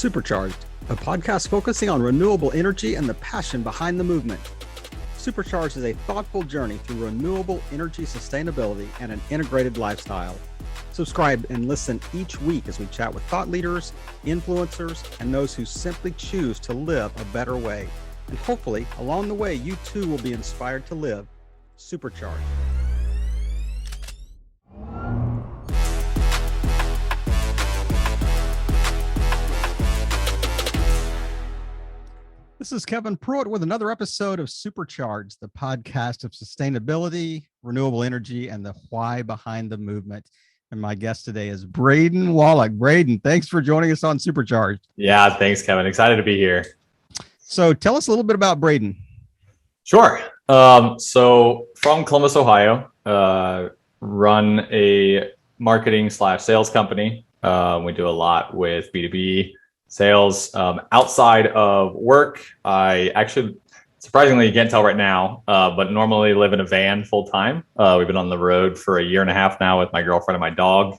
Supercharged, a podcast focusing on renewable energy and the passion behind the movement. Supercharged is a thoughtful journey through renewable energy sustainability and an integrated lifestyle. Subscribe and listen each week as we chat with thought leaders, influencers, and those who simply choose to live a better way. And hopefully, along the way, you too will be inspired to live supercharged. This is Kevin Pruitt with another episode of Supercharged, the podcast of sustainability, renewable energy, and the why behind the movement. And my guest today is Braden Wallake. Braden, thanks for joining us on Supercharged. Yeah, thanks, Kevin. Excited to be here. So tell us a little bit about Braden. Sure. So from Columbus, Ohio, run a marketing/sales company. We do a lot with B2B sales. Outside of work, I actually, surprisingly, you can't tell right now, but normally live in a van full time. We've been on the road for a year and a half now with my girlfriend and my dog.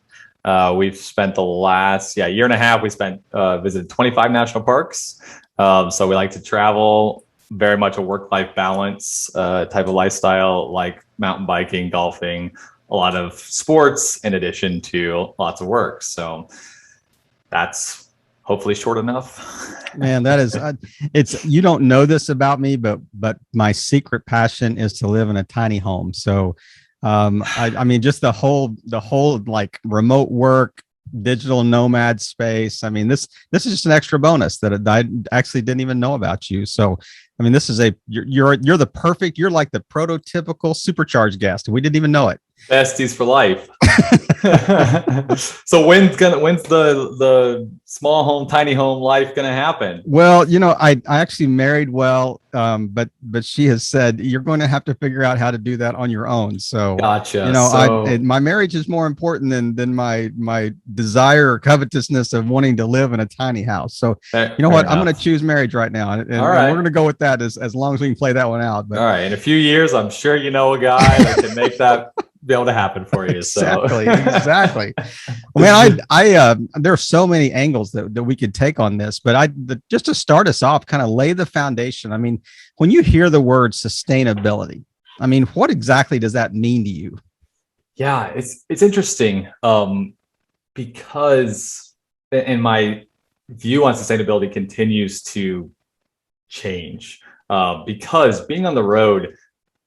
We've spent the last year and a half, we visited 25 national parks. So we like to travel, very much a work-life balance type of lifestyle, like mountain biking, golfing, a lot of sports in addition to lots of work. So that's hopefully short enough. Man, that is, you don't know this about me, but my secret passion is to live in a tiny home. So, I mean, just the whole like remote work, digital nomad space. I mean, this is just an extra bonus that I actually didn't even know about you. So, I mean, this is you're like the prototypical supercharged guest. We didn't even know it. Besties for life. So when's the small home, tiny home life gonna happen? Well, I actually married well, but she has said you're going to have to figure out how to do that on your own. So gotcha. My marriage is more important than my desire or covetousness of wanting to live in a tiny house. So you know what? I'm going to choose marriage right now, and we're going to go with that as long as we can play that one out. But, all right, in a few years, I'm sure you know a guy that can make that be able to happen for you. Exactly. Well, man, I there are so many angles that we could take on this, but just to start us off, kind of lay the foundation. I mean, when you hear the word sustainability, I mean, what exactly does that mean to you? Yeah, it's interesting because in my view on sustainability continues to change because being on the road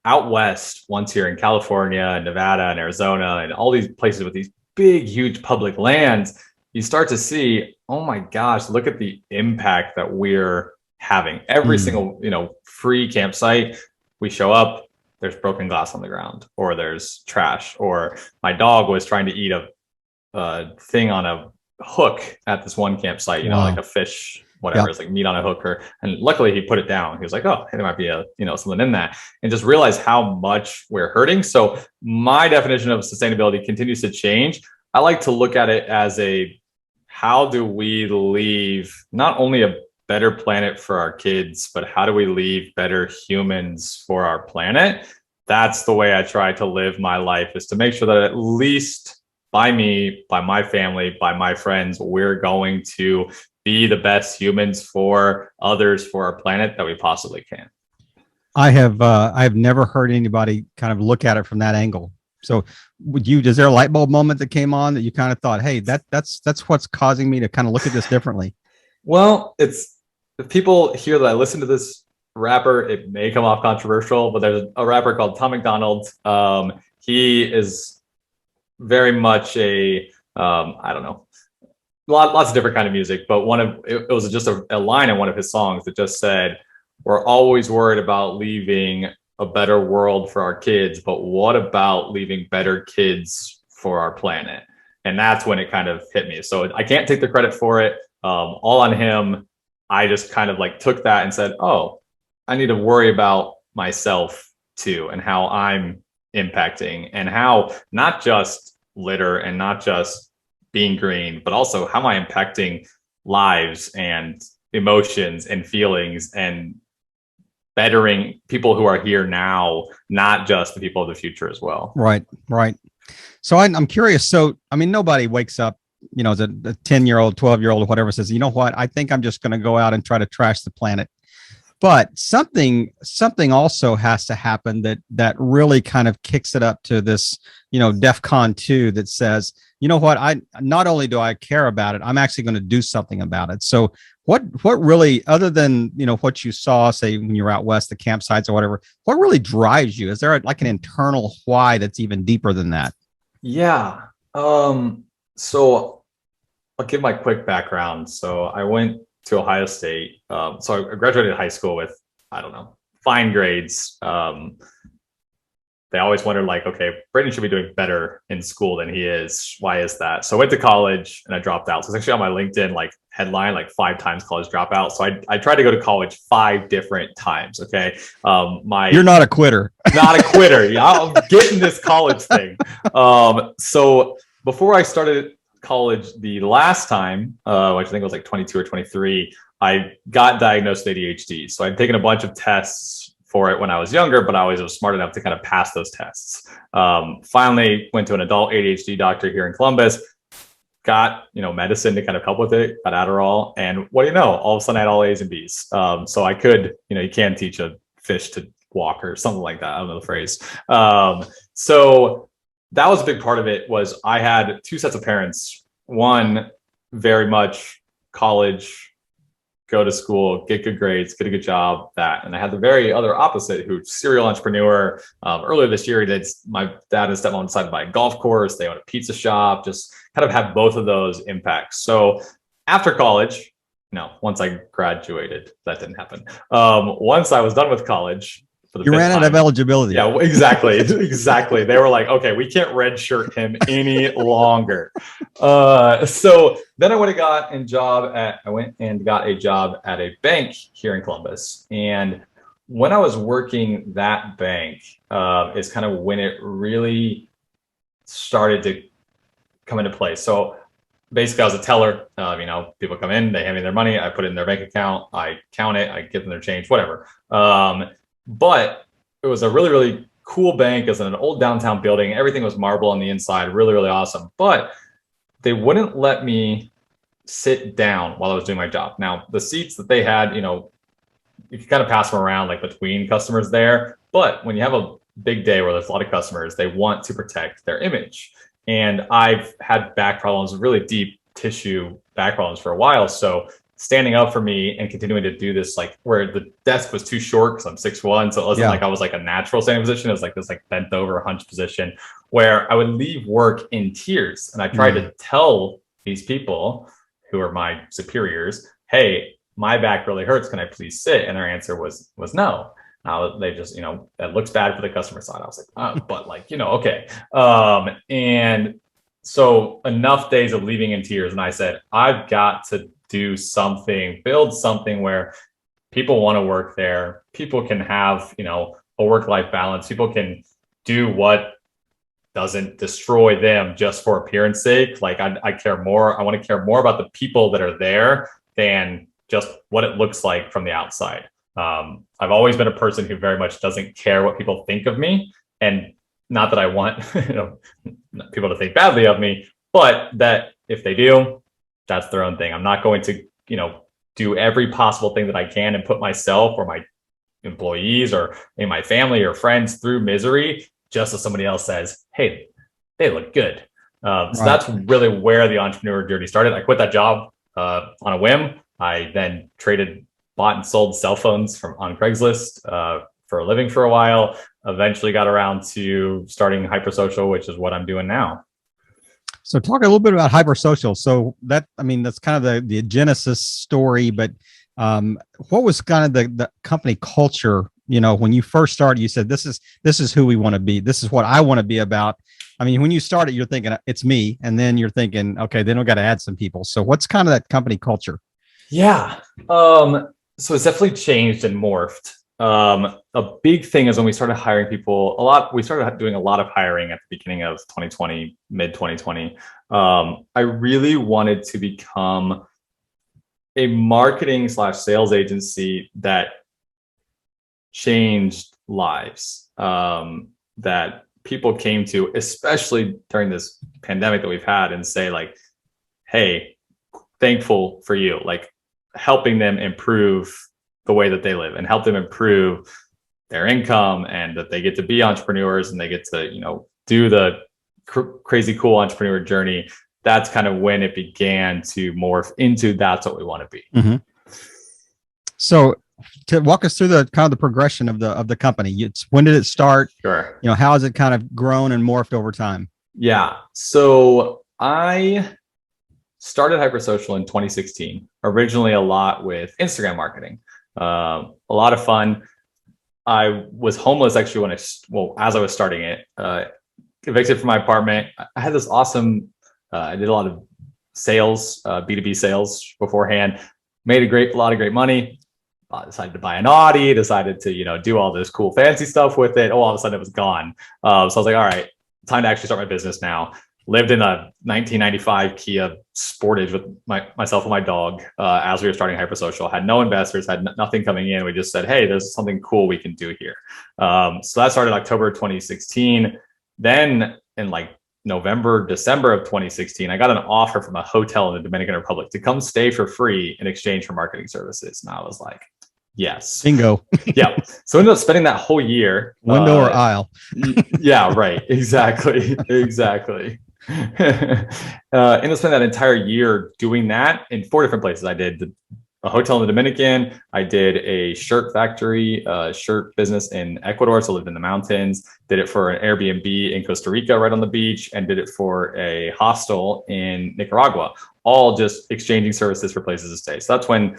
out west, once here in California and Nevada and Arizona and all these places with these big, huge public lands, you start to see, oh my gosh, look at the impact that we're having. Every single, free campsite, we show up, there's broken glass on the ground, or there's trash, or my dog was trying to eat a thing on a hook at this one campsite, like a fish, whatever, it's like meat on a hook, and luckily he put it down. He was like, oh, hey, there might be something in that, and just realize how much we're hurting. So my definition of sustainability continues to change. I like to look at it as how do we leave not only a better planet for our kids, but how do we leave better humans for our planet? That's the way I try to live my life, is to make sure that at least by me, by my family, by my friends, we're going to be the best humans for others, for our planet that we possibly can. I have never heard anybody kind of look at it from that angle. So is there a light bulb moment that came on that you kind of thought, hey, that's what's causing me to kind of look at this differently? Well, if people hear that I listen to this rapper, it may come off controversial, but there's a rapper called Tom McDonald. He is very much I don't know, lots of different kind of music, but it was just a line in one of his songs that just said, we're always worried about leaving a better world for our kids, but what about leaving better kids for our planet? And that's when it kind of hit me. So I can't take the credit for it, all on him. I just kind of like took that and said, oh, I need to worry about myself too, and how I'm impacting, and how not just litter and not just being green, but also how am I impacting lives and emotions and feelings and bettering people who are here now, not just the people of the future as well. Right. So I'm curious. So, I mean, nobody wakes up as a 10-year-old, 12-year-old, whatever, says, you know what, I think I'm just going to go out and try to trash the planet. But something also has to happen that really kind of kicks it up to this, DEFCON 2 that says, you know what, I not only do I care about it, I'm actually going to do something about it. So what really, other than, what you saw, say, when you're out west, the campsites or whatever, what really drives you? Is there like an internal why that's even deeper than that? Yeah. So I'll give my quick background. So I went to Ohio State. So I graduated high school with, I don't know, fine grades. They always wondered, like, okay, Braden should be doing better in school than he is. Why is that? So I went to college and I dropped out. So it's actually on my LinkedIn, like, headline, like 5 times college dropout. So I tried to go to college 5 different times. Okay. You're not a quitter. Not a quitter. Yeah, I'm getting this college thing. So before I started college the last time, which I think was like 22 or 23, I got diagnosed with ADHD. So I'd taken a bunch of tests for it when I was younger, but I always was smart enough to kind of pass those tests. Finally went to an adult ADHD doctor here in Columbus, got, medicine to kind of help with it, got Adderall. And what do you know? All of a sudden I had all A's and B's. So I could, you can teach a fish to walk or something like that. I don't know the phrase. So that was a big part of it. Was I had 2 sets of parents. One, very much college, go to school, get good grades, get a good job, that. And I had the very other opposite, who serial entrepreneur. Earlier this year, my dad and stepmom decided to buy a golf course. They own a pizza shop, just kind of had both of those impacts. So after college, once I graduated, that didn't happen. Once I was done with college, you ran out of eligibility. Yeah, exactly. Exactly. They were like, okay, we can't redshirt him any longer. So then I went and got a job at a bank here in Columbus. And when I was working that bank, is kind of when it really started to come into place. So basically, I was a teller. People come in, they hand me their money, I put it in their bank account, I count it, I give them their change, whatever. But it was a really, really cool bank. It was in an old downtown building. Everything was marble on the inside, really, really awesome. But they wouldn't let me sit down while I was doing my job. Now, the seats that they had, you can kind of pass them around, like, between customers there. But when you have a big day where there's a lot of customers, they want to protect their image. And I've had back problems, really deep tissue back problems for a while. So standing up for me and continuing to do this, like, where the desk was too short because I'm 6'1", so it wasn't like I was like a natural standing position. It was like this, like, bent over hunch position where I would leave work in tears. And I tried to tell these people who are my superiors, hey, my back really hurts. Can I please sit? And their answer was no. They just, that looks bad for the customer side. I was like, oh, but, like, okay. And so enough days of leaving in tears. And I said, I've got to do something, build something where people want to work there. People can have, a work-life balance. People can do what doesn't destroy them just for appearance sake. Like, I care more. I want to care more about the people that are there than just what it looks like from the outside. I've always been a person who very much doesn't care what people think of me, and not that I want people to think badly of me, but that if they do, that's their own thing. I'm not going to, do every possible thing that I can and put myself or my employees or my family or friends through misery just so somebody else says, hey, they look good. So that's really where the entrepreneur journey started. I quit that job on a whim. I then bought and sold cell phones on Craigslist for a living for a while. Eventually got around to starting HyperSocial, which is what I'm doing now. So talk a little bit about HyperSocial. So that's kind of the genesis story, but what was kind of the company culture? When you first started, you said, this is who we want to be. This is what I want to be about. I mean, when you started, you're thinking it's me, and then you're thinking, okay, then we got to add some people. So what's kind of that company culture? Yeah. So it's definitely changed and morphed. A big thing is when we started hiring people we started doing a lot of hiring at the beginning of 2020, mid 2020. I really wanted to become a marketing / sales agency that changed lives, that people came to, especially during this pandemic that we've had, and say, like, hey, thankful for you, like helping them improve the way that they live and help them improve their income, and that they get to be entrepreneurs and they get to, do the crazy cool entrepreneur journey. That's kind of when it began to morph into that's what we want to be. Mm-hmm. So to walk us through the kind of the progression of the company, when did it start? Sure. How has it kind of grown and morphed over time? Yeah. So I started HyperSocial in 2016, originally a lot with Instagram marketing. A lot of fun. I was homeless actually as I was starting it, evicted from my apartment. I had this awesome, I did a lot of sales, B2B sales beforehand, made a lot of great money. Decided to buy an Audi, decided to, do all this cool fancy stuff with it. All of a sudden it was gone. So I was like, all right, time to actually start my business now. Lived in a 1995 Kia Sportage with myself and my dog as we were starting HyperSocial. Had no investors, had nothing coming in. We just said, hey, there's something cool we can do here. So that started October 2016. Then in like November, December of 2016, I got an offer from a hotel in the Dominican Republic to come stay for free in exchange for marketing services. And I was like, yes. Bingo. Yeah. So I ended up spending that whole year. Window or aisle. Yeah, right. Exactly. Exactly. Ended up spending that entire year doing that in 4 different places. I did a hotel in the Dominican. I did a shirt factory, shirt business in Ecuador. So I lived in the mountains, did it for an Airbnb in Costa Rica, right on the beach, and did it for a hostel in Nicaragua, all just exchanging services for places to stay. So that's when,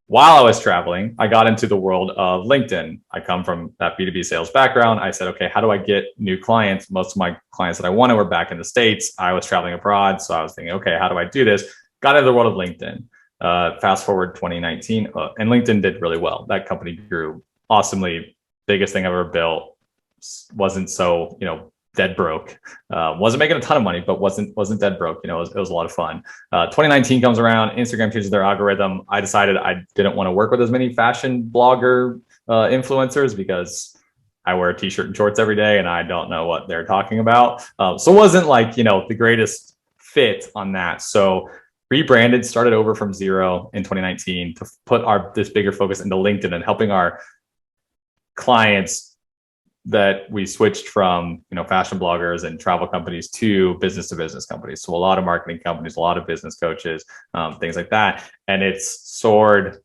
while I was traveling, I got into the world of LinkedIn. I come from that B2B sales background. I said, okay, how do I get new clients? Most of my clients that I wanted were back in the States. I was traveling abroad. So I was thinking, okay, how do I do this? Got into the world of LinkedIn. Fast forward 2019, and LinkedIn did really well. That company grew awesomely. Biggest thing I've ever built. Wasn't so, dead broke. Wasn't making a ton of money, but wasn't dead broke. It was a lot of fun. 2019 comes around, Instagram changes their algorithm. I decided I didn't want to work with as many fashion blogger influencers because I wear a t-shirt and shorts every day and I don't know what they're talking about. So it wasn't like, the greatest fit on that. So rebranded, started over from zero in 2019 to put this bigger focus into LinkedIn and helping our clients that we switched from, fashion bloggers and travel companies to business companies. So a lot of marketing companies, a lot of business coaches, things like that. And it's soared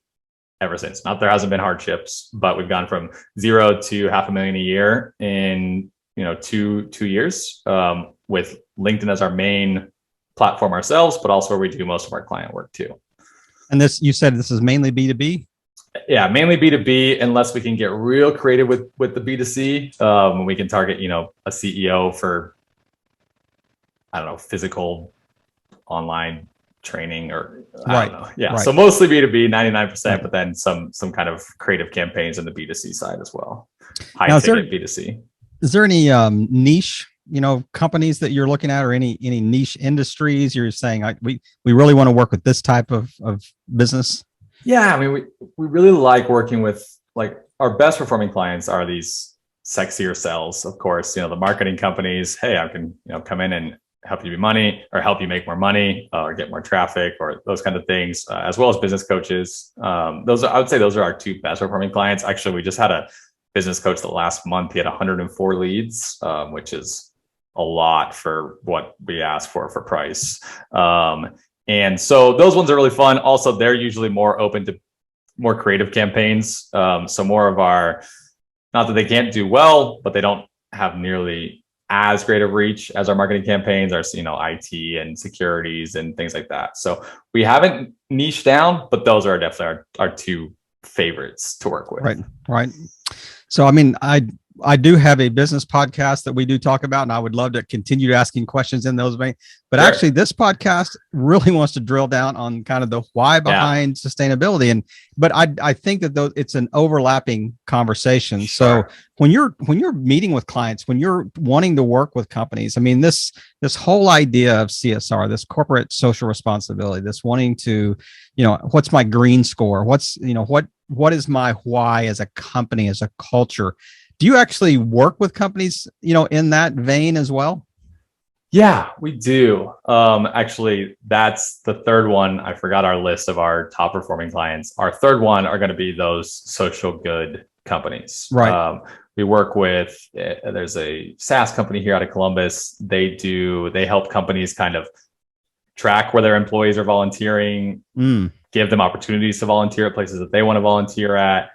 ever since. Not there hasn't been hardships, but we've gone from 0 to $500,000 a year in, 2 years, with LinkedIn as our main platform ourselves, but also where we do most of our client work too. And you said this is mainly B2B? Yeah, mainly B2B, unless we can get real creative with the B2C. We can target, a CEO for, I don't know, physical online training or I don't know. Yeah. Right. So mostly B2B, 99%, but then some kind of creative campaigns on the B2C side as well. High ticket B2C. Is there any niche, companies that you're looking at, or any niche industries you're saying we really want to work with this type of business? Yeah, I mean, we really like working with, like, our best performing clients are these sexier sells, of course, the marketing companies. Hey, I can, come in and help you help you make more money, or get more traffic, or those kind of things, as well as business coaches. I would say those are our 2 best performing clients. Actually, we just had a business coach the last month. He had 104 leads, which is a lot for what we ask for price. And so those ones are really fun. Also, they're usually more open to more creative campaigns. So more of our, not that they can't do well, but they don't have nearly as great of reach as our marketing campaigns, our, IT and securities and things like that. So we haven't niched down, but those are definitely our 2 favorites to work with. Right. So, I mean, I do have a business podcast that we do talk about, and I would love to continue asking questions in those veins. But sure. Actually, this podcast really wants to drill down on kind of the why behind sustainability. But I think that it's an overlapping conversation. Sure. So when you're meeting with clients, when you're wanting to work with companies, I mean, this whole idea of CSR, this corporate social responsibility, this wanting to, what's my green score? What's, what is my why as a company, as a culture? Do you actually work with companies, in that vein as well? Yeah, we do. Actually, that's the third one. I forgot our list of our top performing clients. Our third one are going to be those social good companies. Right. We work with, there's a SaaS company here out of Columbus. They help companies kind of track where their employees are volunteering, give them opportunities to volunteer at places that they want to volunteer at.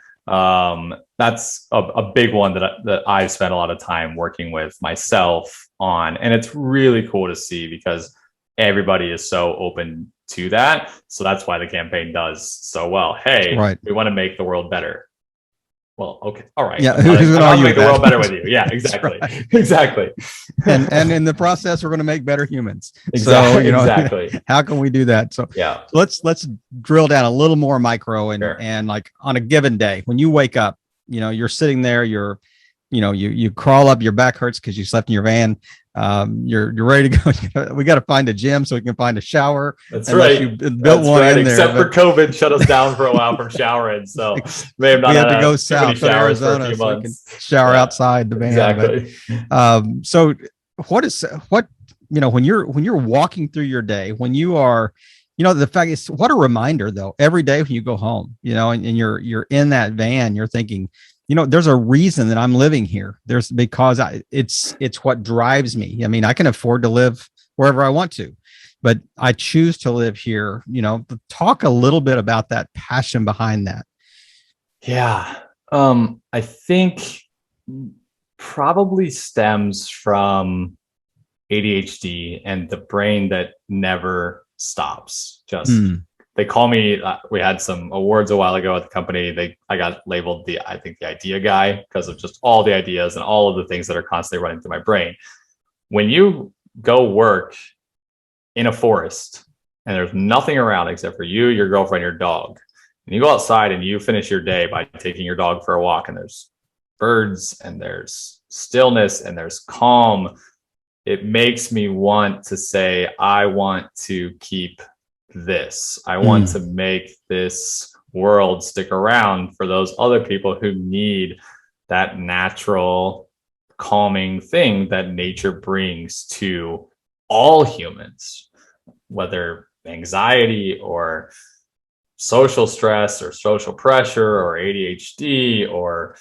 That's a big one that I've spent a lot of time working with myself on. And it's really cool to see because everybody is so open to that. So that's why the campaign does so well. Hey, right. We want to make the world better. Well, okay. All right. Yeah. I'm going to make the world better with you. Yeah, exactly. Right. Exactly. And in the process, we're going to make better humans. Exactly. So, exactly. How can we do that? So yeah, let's drill down a little more micro and, sure. and like on a given day when you wake up, you're sitting there, you crawl up, your back hurts because you slept in your van. You're ready to go. We got to find a gym so we can find a shower. That's right. You built one in there. Except for COVID shut us down for a while from showering. So may have not had to go south to Arizona so we can shower outside the van. Exactly. But, so when you're walking through your day, when you are, the fact is, what a reminder though, every day when you go home, and you're in that van, you're thinking, there's a reason that I'm living here. Because it's what drives me. I mean, I can afford to live wherever I want to, but I choose to live here. Talk a little bit about that passion behind that. Yeah. I think probably stems from ADHD and the brain that never stops. They call me, we had some awards a while ago at the company. I got labeled the idea guy because of just all the ideas and all of the things that are constantly running through my brain. When you go work in a forest and there's nothing around except for you, your girlfriend, your dog, and you go outside and you finish your day by taking your dog for a walk, and there's birds and there's stillness and there's calm, it makes me want to say, I want to keep this. I want to make this world stick around for those other people who need that natural calming thing that nature brings to all humans, whether anxiety or social stress or social pressure or ADHD or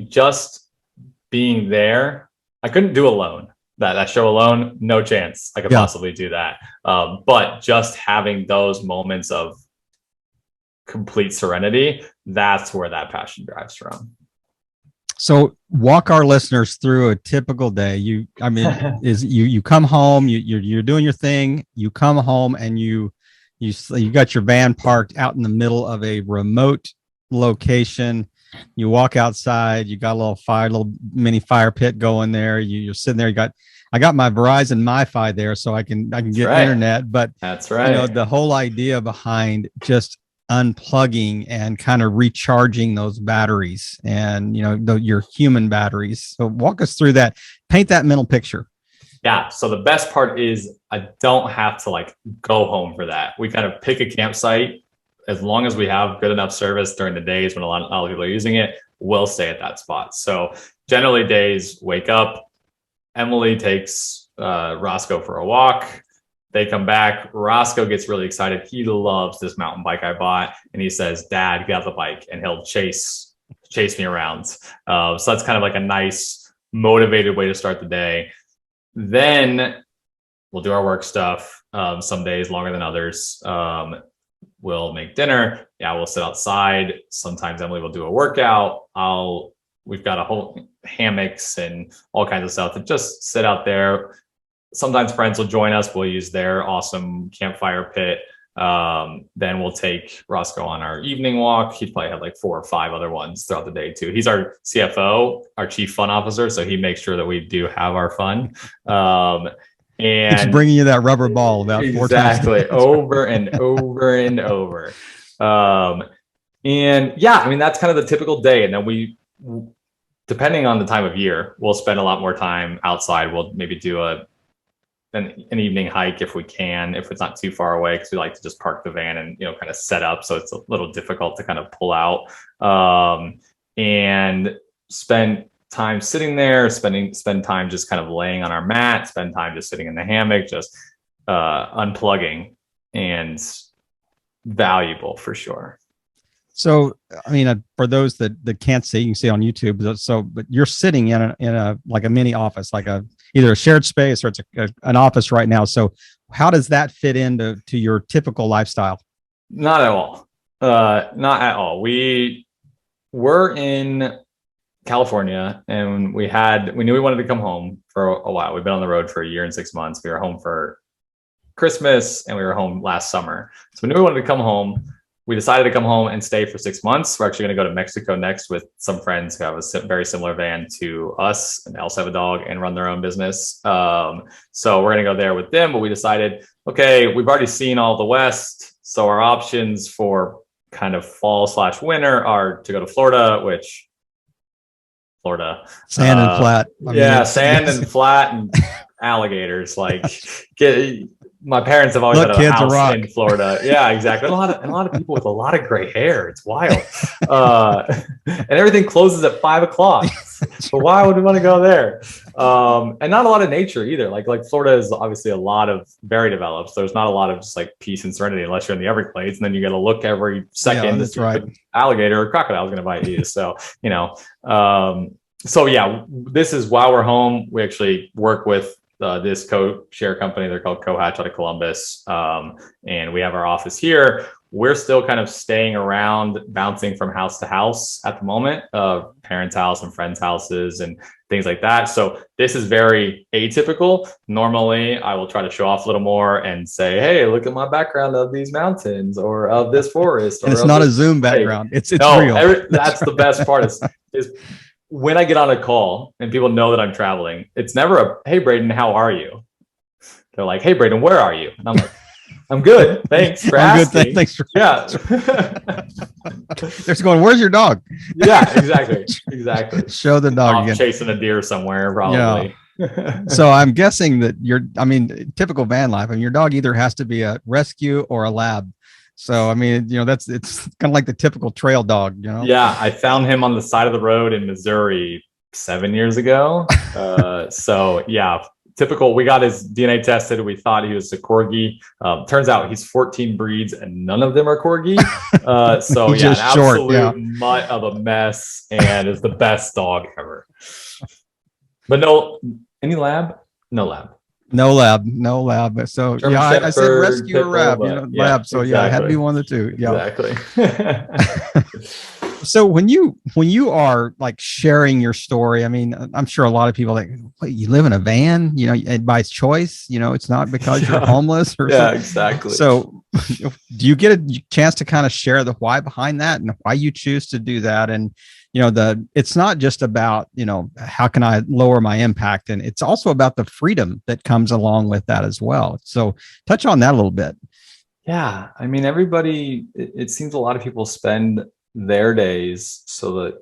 just being there. I couldn't do alone. That show alone, no chance I could possibly do that. But just having those moments of complete serenity, that's where that passion drives from. So walk our listeners through a typical day. You come home, you're doing your thing, you come home and you got your van parked out in the middle of a remote location. You walk outside, you got a little mini fire pit going there. You're sitting there. I got my Verizon MiFi there so I can get internet, but that's right. The whole idea behind just unplugging and kind of recharging those batteries and, your human batteries. So walk us through that, paint that mental picture. Yeah. So the best part is I don't have to go home for that. We kind of pick a campsite. As long as we have good enough service during the days when a lot of people are using it, we'll stay at that spot. So generally days, wake up, Emily takes Roscoe for a walk. They come back. Roscoe gets really excited. He loves this mountain bike I bought. And he says, Dad, get out the bike. And he'll chase me around. So that's kind of like a nice motivated way to start the day. Then we'll do our work stuff. Some days longer than others. We'll make dinner. Yeah, we'll sit outside. Sometimes Emily will do a workout. We've got a whole hammocks and all kinds of stuff to just sit out there. Sometimes friends will join us. We'll use their awesome campfire pit. Then we'll take Roscoe on our evening walk. He'd probably have 4 or 5 other ones throughout the day too. He's our CFO, our chief fun officer. So he makes sure that we do have our fun. And it's bringing you that rubber ball about 4 times over and over and over. And yeah, that's kind of the typical day. And then we, depending on the time of year, we'll spend a lot more time outside. We'll maybe do an evening hike if we can, if it's not too far away, because we like to just park the van and kind of set up, so it's a little difficult to kind of pull out, and spend time sitting there, spend time just kind of laying on our mat, spend time just sitting in the hammock, just unplugging, and valuable for sure. So, I mean, for those that can't see, you can see on YouTube. So, but you're sitting in a like a mini office, like either a shared space or it's an office right now. So, how does that fit into your typical lifestyle? Not at all. Not at all. We were in California, and we knew we wanted to come home for a while. We've been on the road for a year and 6 months. We were home for Christmas, and we were home last summer. So we knew we wanted to come home. We decided to come home and stay for 6 months. We're actually going to go to Mexico next with some friends who have a very similar van to us, and they also have a dog and run their own business. So we're going to go there with them. But we decided, okay, we've already seen all the West. So our options for kind of fall/winter are to go to Florida, which Sand and flat. Sand and flat and alligators. Like, my parents have always had a house in Florida. Yeah, exactly. And a lot of people with a lot of gray hair. It's wild. And everything closes at 5 o'clock. So why would we want to go there? And not a lot of nature either. Like Florida is obviously a lot of very developed. So there's not a lot of just like peace and serenity unless you're in the Everglades, and then you got to look every second. That's right. Alligator or crocodile is going to bite you. So, so yeah, this is while we're home. We actually work with this co-share company. They're called Cohatch out of Columbus. And we have our office here. We're still kind of staying around, bouncing from house to house at the moment, parents' house and friends' houses and things like that. So this is very atypical. Normally, I will try to show off a little more and say, hey, look at my background of these mountains or of this forest. And it's not a Zoom background. It's no, real. That's the best part is when I get on a call and people know that I'm traveling, it's never a, hey, Braden, how are you? They're like, hey, Braden, where are you? And I'm like, I'm good. Thanks for asking. Good. Thanks for They're just going, where's your dog? Yeah, exactly. Show the dog again. Chasing a deer somewhere, probably. Yeah. So I'm guessing that typical van life, your dog either has to be a rescue or a lab. So, it's kind of like the typical trail dog, Yeah, I found him on the side of the road in Missouri 7 years ago. So yeah, typical. We got his DNA tested. We thought he was a corgi. Turns out he's 14 breeds and none of them are corgi. So yeah, an absolute mutt of a mess, and is the best dog ever. But any lab? No lab. No lab. So German Shepherd, I said rescue or lab, lab. So exactly. Yeah, it had to be one of the two. Yeah, exactly. So when you are like sharing your story, I'm sure a lot of people are like, wait, you live in a van, and by choice, it's not because you're homeless or something. Exactly. So do you get a chance to kind of share the why behind that and why you choose to do that? And it's not just about, how can I lower my impact? And it's also about the freedom that comes along with that as well. So touch on that a little bit. Yeah. Everybody, it seems a lot of people spend their days so that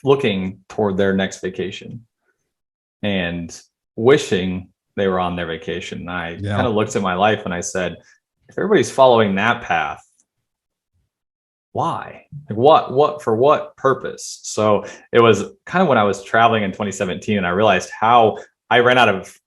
looking toward their next vacation and wishing they were on their vacation. And I kind of looked at my life and I said, if everybody's following that path, why? Like what for what purpose? So it was kind of when I was traveling in 2017 and I realized how I ran out of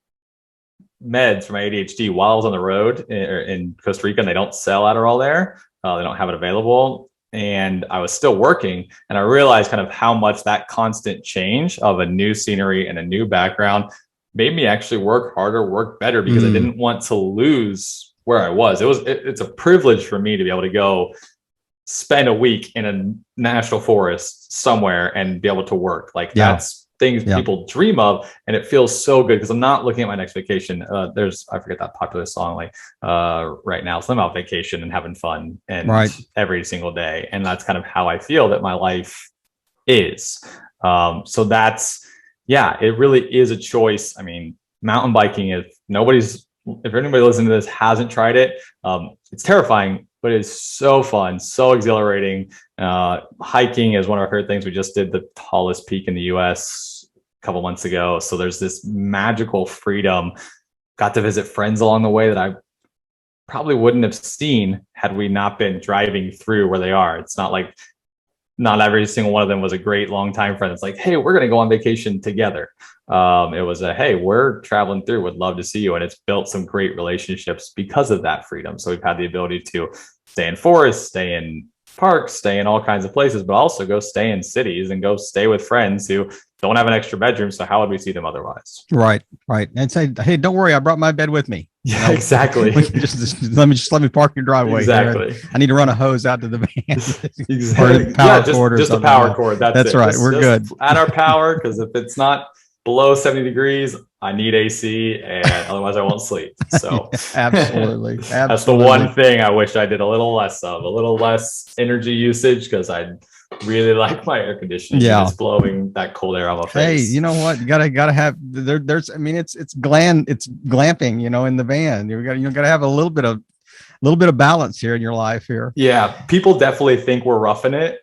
meds for my ADHD while I was on the road in Costa Rica, and they don't sell Adderall there. They don't have it available. And I was still working, and I realized kind of how much that constant change of a new scenery and a new background made me actually work harder, work better, because I didn't want to lose where I was. It's a privilege for me to be able to go spend a week in a national forest somewhere and be able to work. Like that's things people dream of, and it feels so good because I'm not looking at my next vacation. I forget that popular song, like right now, so I'm out vacation and having fun and every single day. And that's kind of how I feel that my life is. So that's, it really is a choice. Mountain biking, if anybody listening to this hasn't tried it, it's terrifying, but it's so fun, so exhilarating. Hiking is one of our favorite things. We just did the tallest peak in the US a couple months ago. So there's this magical freedom. Got to visit friends along the way that I probably wouldn't have seen had we not been driving through where they are. It's not like not every single one of them was a great longtime friend. It's like, hey, we're going to go on vacation together. It was a, hey, we're traveling through, would love to see you. And it's built some great relationships because of that freedom. So we've had the ability to stay in forests, stay in parks, stay in all kinds of places, but also go stay in cities and go stay with friends who don't have an extra bedroom. So how would we see them otherwise? Right. And say, hey, don't worry, I brought my bed with me. Yeah, exactly. Let me park your driveway. Exactly. I need to run a hose out to the van. Exactly. Just a power cord. That's right. Just, we're good. Add our power, because if it's not below 70 degrees, I need AC, and otherwise I won't sleep. So Absolutely. That's the one thing I wish I did a little less of, a little less energy usage, because I really like my air conditioning. Yeah. It's blowing that cold air on my face. Hey, you know what? You gotta have there's I mean, it's glamping, in the van. You gotta have a little bit of balance here in your life here. Yeah. People definitely think we're roughing it.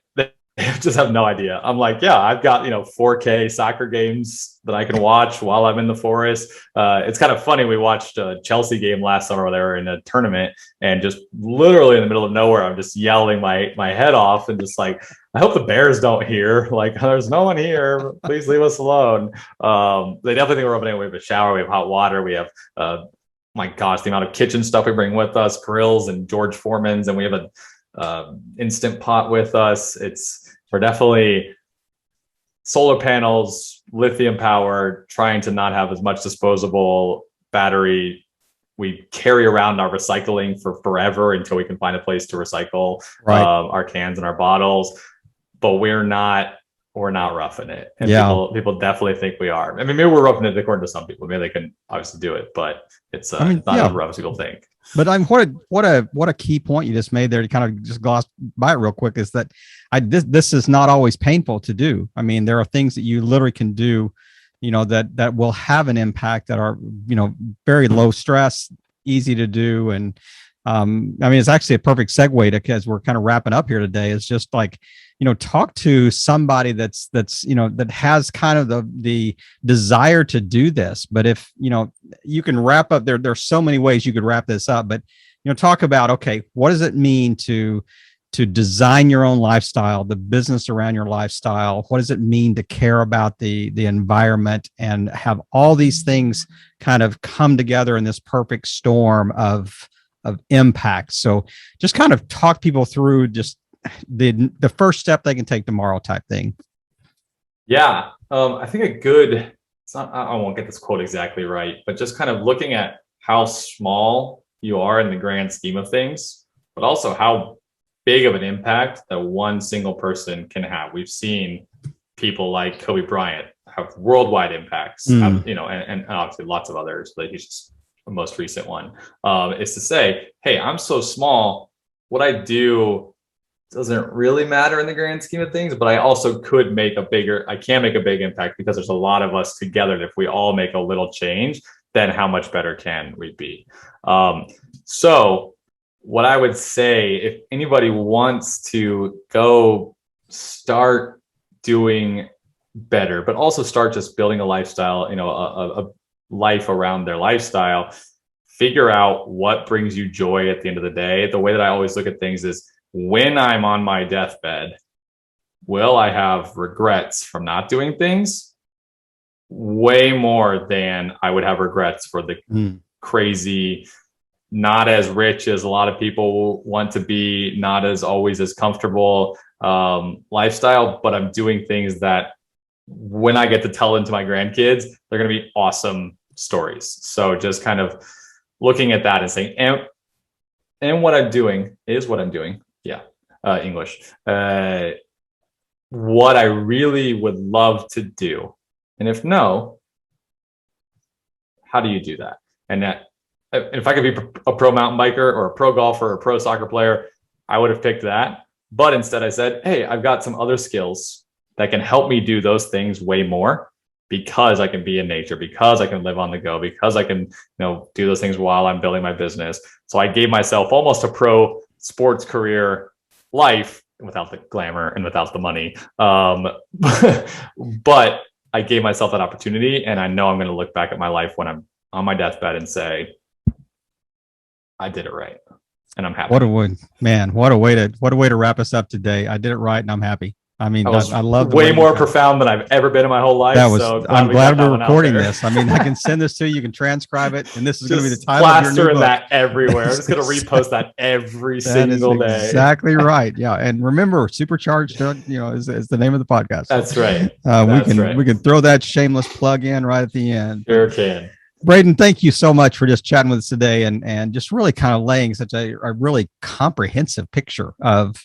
They just have no idea. I'm like, yeah, I've got 4K soccer games that I can watch while I'm in the forest. It's kind of funny. We watched a Chelsea game last summer where they were in a tournament, and just literally in the middle of nowhere, I'm just yelling my head off, and just like, I hope the Bears don't hear. Like, there's no one here. Please leave us alone. They definitely think we're opening. We have a shower. We have hot water. We have, my gosh, the amount of kitchen stuff we bring with us, grills and George Foreman's, and we have a instant pot with us. We're definitely solar panels, lithium power, trying to not have as much disposable battery. We carry around our recycling for forever until we can find a place to recycle our cans and our bottles. But we're not roughing it. And people definitely think we are. I mean, maybe we're roughing it according to some people. Maybe they can obviously do it, but it's not as rough as people think. But what a key point you just made there, to kind of just gloss by it real quick, is that this is not always painful to do. I mean, there are things that you literally can do, that will have an impact, that are, very low stress, easy to do. And I mean, it's actually a perfect segue to, as we're kind of wrapping up here today, is just like, talk to somebody that has kind of the desire to do this. But if, you can wrap up there's so many ways you could wrap this up, but, talk about, okay, what does it mean to design your own lifestyle, the business around your lifestyle? What does it mean to care about the environment and have all these things kind of come together in this perfect storm of impact? So just kind of talk people through just the first step they can take tomorrow type thing. Yeah. I think I won't get this quote exactly right, but just kind of looking at how small you are in the grand scheme of things, but also how big of an impact that one single person can have. We've seen people like Kobe Bryant have worldwide impacts, and obviously lots of others, but he's just the most recent one, is to say, hey, I'm so small, what I do doesn't really matter in the grand scheme of things, but I also can make a big impact, because there's a lot of us together. And if we all make a little change, then how much better can we be? So what I would say, if anybody wants to go start doing better, but also start just building a lifestyle, a life around their lifestyle, figure out what brings you joy at the end of the day. The way that I always look at things is, when I'm on my deathbed, will I have regrets from not doing things? Way more than I would have regrets for the crazy, not as rich as a lot of people want to be, not as always as comfortable lifestyle, but I'm doing things that when I get to tell them to my grandkids, they're going to be awesome stories. So just kind of looking at that and saying, and what I'm doing is what I'm doing. Yeah. English. What I really would love to do. And if no, how do you do that? And if I could be a pro mountain biker or a pro golfer or a pro soccer player, I would have picked that. But instead I said, hey, I've got some other skills that can help me do those things way more, because I can be in nature, because I can live on the go, because I can, do those things while I'm building my business. So I gave myself almost a pro sports career life, without the glamour and without the money. But I gave myself that opportunity, and I know I'm going to look back at my life when I'm on my deathbed and say, I did it right, and I'm happy. What a way to wrap us up today. I did it right, and I'm happy. I mean, That was I love the way way more you- profound than I've ever been in my whole life. That was. So I'm we glad got that we're one out recording there. this. I mean, I can send this to you. You can transcribe it, and this is going to be the Just title of your new plastering book. that everywhere. I'm just going to repost that every That is single day. exactly right. Yeah, and remember, Supercharged, is the name of the podcast. That's right. We can throw that shameless plug in right at the end. Sure can. Braden, thank you so much for just chatting with us today and just really kind of laying such a really comprehensive picture of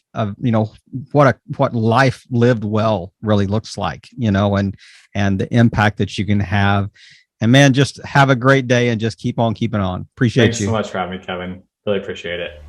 what life lived well really looks like, and the impact that you can have. And man, just have a great day and just keep on keeping on. Appreciate you. Thanks so much for having me, Kevin. Really appreciate it.